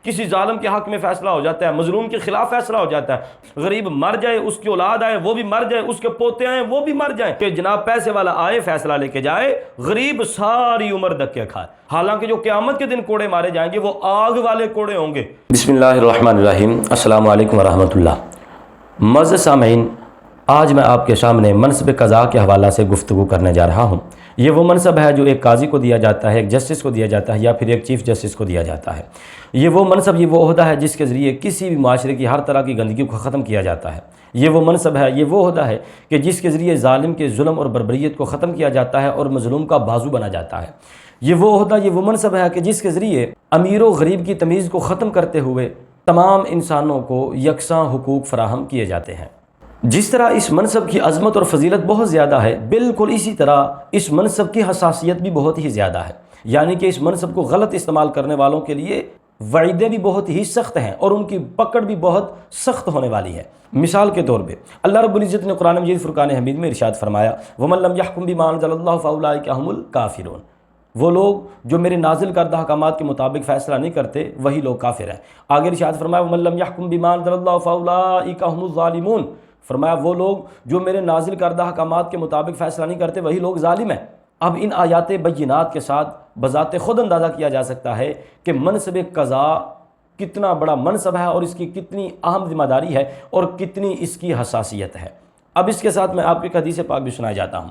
کسی ظالم کے حق میں فیصلہ ہو جاتا ہے، مظلوم کے خلاف فیصلہ ہو جاتا ہے، غریب مر جائے اس کی اولاد آئے وہ بھی مر جائے، اس کے پوتے آئیں وہ بھی مر جائیں، کہ جناب پیسے والا آئے فیصلہ لے کے جائے، غریب ساری عمر دھکے کھائے، حالانکہ جو قیامت کے دن کوڑے مارے جائیں گے وہ آگ والے کوڑے ہوں گے۔ بسم اللہ الرحمن الرحیم، السلام علیکم ورحمۃ اللہ۔ معزز سامعین، آج میں آپ کے سامنے منصب قضاء کے حوالہ سے گفتگو کرنے جا رہا ہوں۔ یہ وہ منصب ہے جو ایک قاضی کو دیا جاتا ہے، ایک جسٹس کو دیا جاتا ہے، یا پھر ایک چیف جسٹس کو دیا جاتا ہے۔ یہ وہ منصب، یہ وہ عہدہ ہے جس کے ذریعے کسی بھی معاشرے کی ہر طرح کی گندگی کو ختم کیا جاتا ہے۔ یہ وہ منصب ہے، یہ وہ عہدہ ہے کہ جس کے ذریعے ظالم کے ظلم اور بربریت کو ختم کیا جاتا ہے اور مظلوم کا بازو بنا جاتا ہے۔ یہ وہ عہدہ، یہ وہ منصب ہے کہ جس کے ذریعے امیر و غریب کی تمیز کو ختم کرتے ہوئے تمام انسانوں کو یکساں حقوق فراہم کیے جاتے ہیں۔ جس طرح اس منصب کی عظمت اور فضیلت بہت زیادہ ہے، بالکل اسی طرح اس منصب کی حساسیت بھی بہت ہی زیادہ ہے، یعنی کہ اس منصب کو غلط استعمال کرنے والوں کے لیے وعیدیں بھی بہت ہی سخت ہیں اور ان کی پکڑ بھی بہت سخت ہونے والی ہے۔ مثال کے طور پہ اللہ رب العزت نے قرآن مجید فرقان حمید میں ارشاد فرمایا، وَمَن لَّمْ يَحْكُم بِمَا أَنزَلَ اللَّهُ فَأُولَٰئِكَ هُمُ الْكَافِرُونَ۔ وہ لوگ جو میرے نازل کردہ احکامات کے مطابق فیصلہ نہیں کرتے وہی لوگ کافر ہیں۔ آگے ارشاد فرمایا، وَمَن لَّمْ يَحْكُم بِمَا أَنزَلَ اللَّهُ فَأُولَٰئِكَ هُمُ الظَّالِمُونَ۔ فرمایا وہ لوگ جو میرے نازل کردہ احکامات کے مطابق فیصلہ نہیں کرتے وہی لوگ ظالم ہیں۔ اب ان آیات بینات کے ساتھ بذات خود اندازہ کیا جا سکتا ہے کہ منصب قضاء کتنا بڑا منصب ہے اور اس کی کتنی اہم ذمہ داری ہے اور کتنی اس کی حساسیت ہے۔ اب اس کے ساتھ میں آپ کو ایک حدیث پاک بھی سنایا جاتا ہوں۔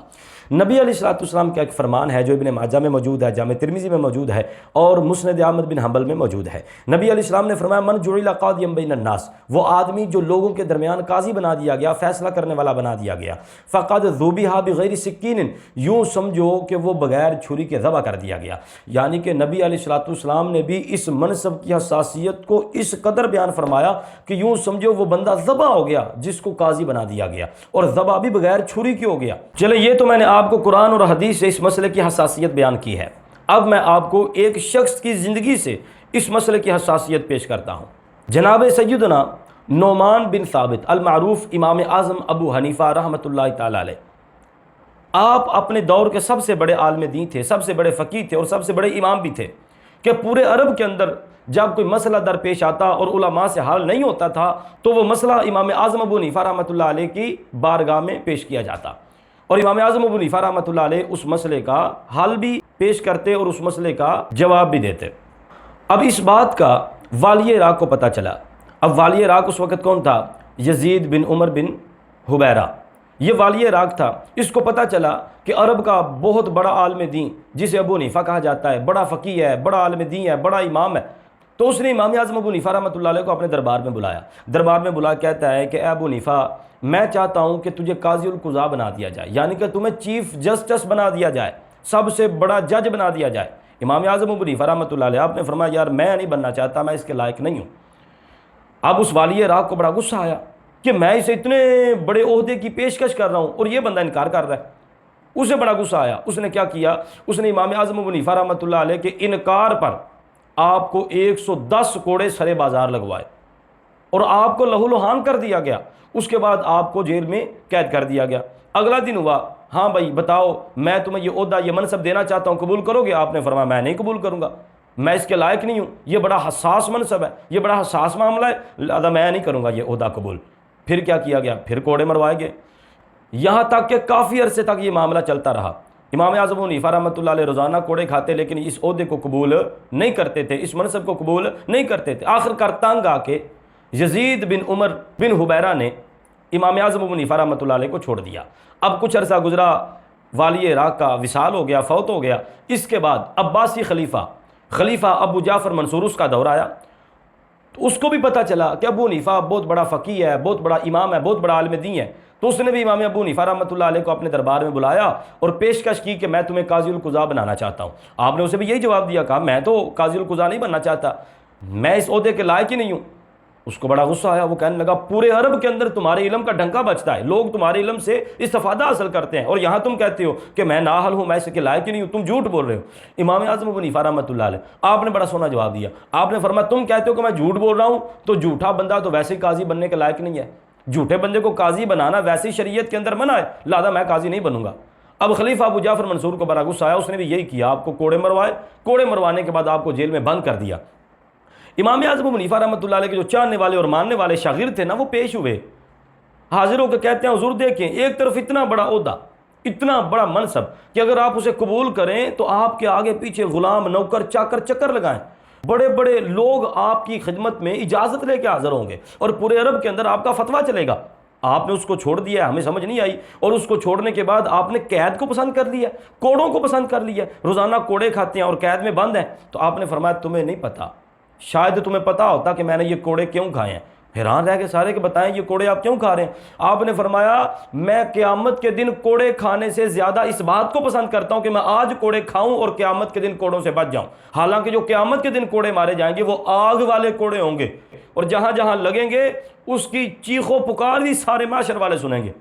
نبی علیہ الصلوۃ والسلام کا ایک فرمان ہے جو ابن ماجہ میں موجود ہے، جامع ترمذی میں موجود ہے اور مسند احمد بن حنبل میں موجود ہے۔ نبی علیہ السلام نے فرمایا، من جعل قاضیا بین الناس، وہ آدمی جو لوگوں کے درمیان قاضی بنا دیا گیا، فیصلہ کرنے والا بنا دیا گیا، فقد ذبح بغیر سکین، یوں سمجھو کہ وہ بغیر چھری کے ذبح کر دیا گیا۔ یعنی کہ نبی علیہ الصلوۃ والسلام نے بھی اس منصب کی حساسیت کو اس قدر بیان فرمایا کہ یوں سمجھو وہ بندہ ذبح ہو گیا جس کو قاضی بنا دیا گیا، اور ذبح بھی بغیر چھری کی ہو گیا۔ چلے یہ تو میں نے آپ کو قرآن اور حدیث سے اس مسئلے کی حساسیت بیان کی ہے، اب میں آپ کو ایک شخص کی زندگی سے اس مسئلے کی حساسیت پیش کرتا ہوں۔ جناب سیدنا نعمان بن ثابت المعروف امام اعظم ابو حنیفہ رحمۃ اللہ تعالی علیہ، آپ اپنے دور کے سب سے بڑے عالم دین تھے، سب سے بڑے فقیہ تھے اور سب سے بڑے امام بھی تھے، کہ پورے عرب کے اندر جب کوئی مسئلہ درپیش آتا اور علماء سے حل نہیں ہوتا تھا تو وہ مسئلہ امام اعظم ابو حنیفہ رحمۃ اللہ علیہ کی بارگاہ میں پیش کیا جاتا، اور امام اعظم ابو حنیفہ رحمۃ اللہ علیہ اس مسئلے کا حل بھی پیش کرتے اور اس مسئلے کا جواب بھی دیتے۔ اب اس بات کا والی عراق کو پتہ چلا۔ اب والی عراق اس وقت کون تھا؟ یزید بن عمر بن حبیرہ، یہ والی عراق تھا۔ اس کو پتہ چلا کہ عرب کا بہت بڑا عالم دین جسے ابو حنیفہ کہا جاتا ہے، بڑا فقیہ ہے، بڑا عالم دین ہے، بڑا امام ہے، تو اس نے امام اعظم ابو حنیفہ رحمۃ اللہ علیہ کو اپنے دربار میں بلایا۔ دربار میں بلا کہتا ہے کہ اے ابو حنیفہ، میں چاہتا ہوں کہ تجھے قاضی القضاء بنا دیا جائے، یعنی کہ تمہیں چیف جسٹس بنا دیا جائے، سب سے بڑا جج بنا دیا جائے۔ امام اعظم ابو حنیفہ رحمۃ اللہ علیہ آپ نے فرمایا، یار میں نہیں بننا چاہتا، میں اس کے لائق نہیں ہوں۔ اب اس والی عراق کو بڑا غصہ آیا کہ میں اسے اتنے بڑے عہدے کی پیشکش کر رہا ہوں اور یہ بندہ انکار کر رہا ہے۔ اسے بڑا غصہ آیا، اس نے کیا کیا؟ اس نے امام اعظم ابو حنیفہ رحمۃ اللہ علیہ کے انکار پر آپ کو 110 کوڑے سرے بازار لگوائے اور آپ کو لہو لہان کر دیا گیا۔ اس کے بعد آپ کو جیل میں قید کر دیا گیا۔ اگلا دن ہوا، ہاں بھائی بتاؤ، میں تمہیں یہ عہدہ، یہ منصب دینا چاہتا ہوں، قبول کرو گے؟ آپ نے فرمایا میں نہیں قبول کروں گا، میں اس کے لائق نہیں ہوں، یہ بڑا حساس منصب ہے، یہ بڑا حساس معاملہ ہے، لہذا میں نہیں کروں گا یہ عہدہ قبول۔ پھر کیا کیا گیا؟ پھر کوڑے مروائے گئے، یہاں تک کہ کافی عرصے تک یہ معاملہ چلتا رہا۔ امام اعظم ابو حنیفہ رحمۃ اللہ علیہ روزانہ کوڑے کھاتے لیکن اس عہدے کو قبول نہیں کرتے تھے، اس منصب کو قبول نہیں کرتے تھے۔ آخر کار تنگ آ کے یزید بن عمر بن حبیرہ نے امام اعظم ابو حنیفہ رحمۃ اللہ علیہ کو چھوڑ دیا۔ اب کچھ عرصہ گزرا، والی عراق کا وصال ہو گیا، فوت ہو گیا۔ اس کے بعد عباسی خلیفہ ابو جعفر منصور اس کا دور آیا، تو اس کو بھی پتہ چلا کہ ابو حنیفہ بہت بڑا فقیہ ہے، بہت بڑا امام ہے، بہت بڑا عالم دین ہے، تو اس نے بھی امام ابو حنیفہ رحمۃ اللہ علیہ کو اپنے دربار میں بلایا اور پیشکش کی کہ میں تمہیں قاضی القضاء بنانا چاہتا ہوں۔ آپ نے اسے بھی یہی جواب دیا، کہا میں تو قاضی القضاء نہیں بننا چاہتا، میں اس عہدے کے لائق ہی نہیں ہوں۔ اس کو بڑا غصہ آیا، وہ کہنے لگا پورے عرب کے اندر تمہارے علم کا ڈنکا بجتا ہے، لوگ تمہارے علم سے استفادہ حاصل کرتے ہیں، اور یہاں تم کہتے ہو کہ میں نااہل ہوں، میں اس کے لائق ہی نہیں ہوں، تم جھوٹ بول رہے ہو۔ امام اعظم ابو حنیفہ رحمۃ اللہ علیہ آپ نے بڑا سونا جواب دیا، آپ نے فرمایا تم کہتے ہو کہ میں جھوٹ بول رہا ہوں، تو جھوٹا بندہ تو ویسے ہی قاضی بننے کے لائق نہیں ہے، جھوٹے بندے کو قاضی بنانا ویسے ہی شریعت کے اندر منع ہے، لہذا میں قاضی نہیں بنوں گا۔ اب خلیفہ ابو جعفر منصور کو بڑا غصہ آیا، اس نے بھی یہی کیا، آپ کو کوڑے مروانے کے بعد آپ کو جیل میں بند کر دیا۔ امام اعظم ابو حنیفہ رحمۃ اللہ علیہ کے جو چاہنے والے اور ماننے والے شاگرد تھے نا، وہ پیش ہوئے، حاضر ہو کے کہتے ہیں حضور دیکھیں، ایک طرف اتنا بڑا عہدہ، اتنا بڑا منصب کہ اگر آپ اسے قبول کریں تو آپ کے آگے پیچھے غلام، نوکر، چاکر چکر لگائیں، بڑے بڑے لوگ آپ کی خدمت میں اجازت لے کے حاضر ہوں گے اور پورے عرب کے اندر آپ کا فتویٰ چلے گا۔ آپ نے اس کو چھوڑ دیا ہے، ہمیں سمجھ نہیں آئی، اور اس کو چھوڑنے کے بعد آپ نے قید کو پسند کر لیا، کوڑوں کو پسند کر لیا، روزانہ کوڑے کھاتے ہیں اور قید میں بند ہیں۔ تو آپ نے فرمایا تمہیں نہیں پتا، شاید تمہیں پتا ہوتا کہ میں نے یہ کوڑے کیوں کھائے ہیں۔ حیران رہ کے سارے کہ بتائیں یہ کوڑے آپ کیوں کھا رہے ہیں؟ آپ نے فرمایا میں قیامت کے دن کوڑے کھانے سے زیادہ اس بات کو پسند کرتا ہوں کہ میں آج کوڑے کھاؤں اور قیامت کے دن کوڑوں سے بچ جاؤں۔ حالانکہ جو قیامت کے دن کوڑے مارے جائیں گے وہ آگ والے کوڑے ہوں گے، اور جہاں جہاں لگیں گے اس کی چیخ و پکار بھی سارے معاشر والے سنیں گے۔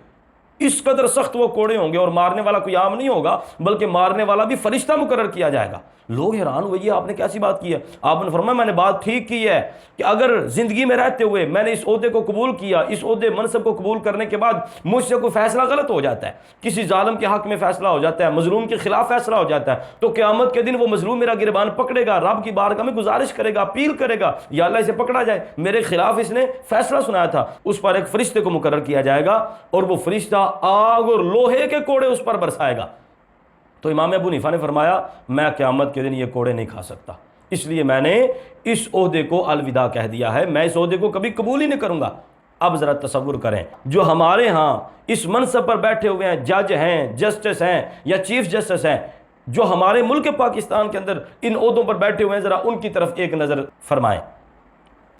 اس قدر سخت وہ کوڑے ہوں گے، اور مارنے والا کوئی عام نہیں ہوگا بلکہ مارنے والا بھی فرشتہ مقرر کیا جائے گا۔ لوگ حیران ہوئے، یہ آپ نے کیسی بات کی ہے؟ آپ نے فرمایا میں نے بات ٹھیک کی ہے کہ اگر زندگی میں رہتے ہوئے میں نے اس عہدے کو قبول کیا، اس عہدے منصب کو قبول کرنے کے بعد مجھ سے کوئی فیصلہ غلط ہو جاتا ہے، کسی ظالم کے حق میں فیصلہ ہو جاتا ہے، مظلوم کے خلاف فیصلہ ہو جاتا ہے، تو قیامت کے دن وہ مظلوم میرا گریبان پکڑے گا، رب کی بارگاہ میں گزارش کرے گا، اپیل کرے گا یا اللہ اسے پکڑا جائے، میرے خلاف اس نے فیصلہ سنایا تھا۔ اس پر ایک فرشتے کو مقرر کیا جائے گا اور وہ فرشتہ آگ اور لوہے کے کوڑے اس پر برسائے گا۔ تو امام ابو حنیفہ نے فرمایا میں قیامت کے دن یہ کوڑے نہیں کھا سکتا، اس لیے میں نے اس عہدے کو الوداع کہہ دیا ہے، میں اس عہدے کو کبھی قبول ہی نہیں کروں گا۔ اب ذرا تصور کریں، جو ہمارے ہاں اس منصب پر بیٹھے ہوئے ہیں، جج ہیں، جسٹس ہیں یا چیف جسٹس ہیں، جو ہمارے ملک پاکستان کے اندر ان عہدوں پر بیٹھے ہوئے ہیں، ذرا ان کی طرف ایک نظر فرمائیں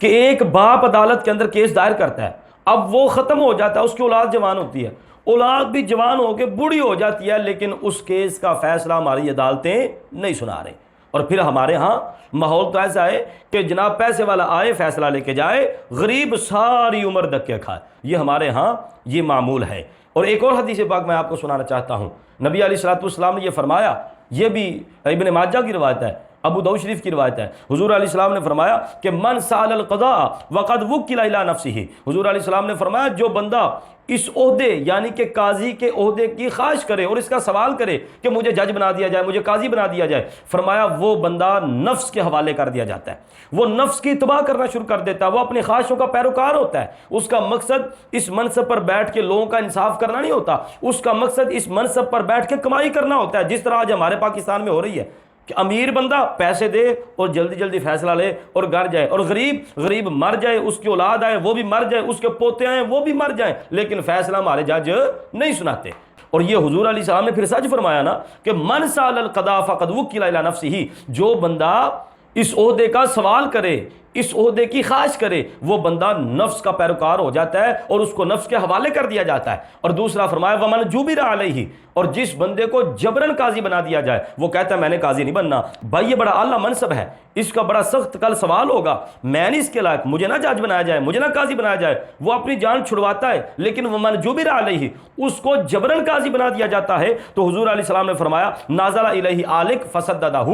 کہ ایک باپ عدالت کے اندر کیس دائر کرتا ہے، اب وہ ختم ہو جاتا ہے، اس کی اولاد جوان ہوتی ہے، اولاد بھی جوان ہو کے بوڑھی ہو جاتی ہے، لیکن اس کیس کا فیصلہ ہماری عدالتیں نہیں سنا رہی، اور پھر ہمارے ہاں ماحول تو ایسا ہے کہ جناب پیسے والا آئے فیصلہ لے کے جائے، غریب ساری عمر دھکے کھائے، یہ ہمارے ہاں یہ معمول ہے۔ اور ایک اور حدیث پاک میں آپ کو سنانا چاہتا ہوں، نبی علیہ الصلوۃ والسلام نے یہ فرمایا، یہ بھی ابن ماجہ کی روایت ہے، ابو داؤد شریف کی روایت ہے، حضور علیہ السلام نے فرمایا کہ من سال القضاء وقد وکل الی نفسہ، حضور علیہ السلام نے فرمایا جو بندہ اس عہدے یعنی کہ قاضی کے عہدے کی خواہش کرے اور اس کا سوال کرے کہ مجھے جج بنا دیا جائے، مجھے قاضی بنا دیا جائے، فرمایا وہ بندہ نفس کے حوالے کر دیا جاتا ہے، وہ نفس کی تباہ کرنا شروع کر دیتا ہے، وہ اپنی خواہشوں کا پیروکار ہوتا ہے، اس کا مقصد اس منصب پر بیٹھ کے لوگوں کا انصاف کرنا نہیں ہوتا، اس کا مقصد اس منصب پر بیٹھ کے کمائی کرنا ہوتا ہے، جس طرح آج ہمارے پاکستان میں ہو رہی ہے کہ امیر بندہ پیسے دے اور جلدی جلدی فیصلہ لے اور گھر جائے، اور غریب مر جائے، اس کی اولاد آئے وہ بھی مر جائے، اس کے پوتے آئیں وہ بھی مر جائیں، لیکن فیصلہ ہمارے جج نہیں سناتے۔ اور یہ حضور علیہ السلام نے پھر سچ فرمایا نا کہ من سال القضاء فقد وکل الی نفسہ، جو بندہ اس عہدے کا سوال کرے، اس عہدے کی خواہش کرے، وہ بندہ نفس کا پیروکار ہو جاتا ہے اور اس کو نفس کے حوالے کر دیا جاتا ہے۔ اور دوسرا فرمایا ومن جبر علیہ، اور جس بندے کو جبرن قاضی بنا دیا جائے، وہ کہتا ہے میں نے قاضی نہیں بننا، بھائی یہ بڑا اعلیٰ منصب ہے، اس کا بڑا سخت کل سوال ہوگا، میں نہیں اس کے لائق، مجھے نہ جج بنایا جائے، مجھے نہ قاضی بنایا جائے، وہ اپنی جان چھڑواتا ہے، لیکن ومن جبر علیہ، اس کو جبرن قاضی بنا دیا جاتا ہے، تو حضور علیہ السلام نے فرمایا نازل الیہ آلک فسددہ،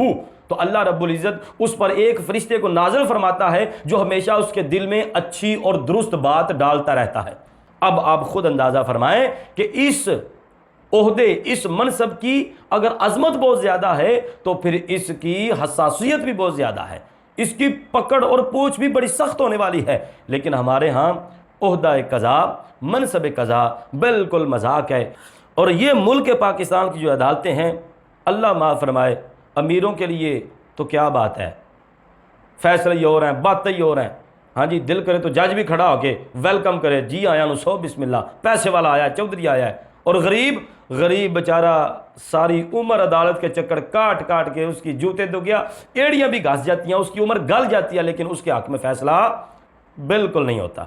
تو اللہ رب العزت اس پر ایک فرشتے کو نازل فرماتا ہے جو ہمیشہ اس کے دل میں اچھی اور درست بات ڈالتا رہتا ہے۔ اب آپ خود اندازہ فرمائیں کہ اس عہدے، اس منصب کی اگر عظمت بہت زیادہ ہے تو پھر اس کی حساسیت بھی بہت زیادہ ہے، اس کی پکڑ اور پوچھ بھی بڑی سخت ہونے والی ہے، لیکن ہمارے ہاں عہدہ قضا، منصب قضا بالکل مذاق ہے۔ اور یہ ملک پاکستان کی جو عدالتیں ہیں، اللہ معاف فرمائے، امیروں کے لیے تو کیا بات ہے، فیصلے ہی ہو رہے ہیں، باتیں ہی ہو رہے ہیں، ہاں جی دل کرے تو جج بھی کھڑا ہو کے ویلکم کرے، جی آیا نو سو بسم اللہ، پیسے والا آیا ہے، چودھری آیا ہے، اور غریب بیچارہ ساری عمر عدالت کے چکر کاٹ کے اس کی جوتے دو گیا، ایڑیاں بھی گھس جاتی ہیں، اس کی عمر گل جاتی ہے، لیکن اس کے حق میں فیصلہ بالکل نہیں ہوتا۔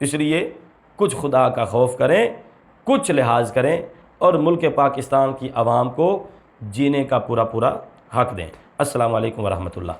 اس لیے کچھ خدا کا خوف کریں، کچھ لحاظ کریں، اور ملک پاکستان کی عوام کو جینے کا پورا حق دیں۔ السلام علیکم ورحمۃ اللہ۔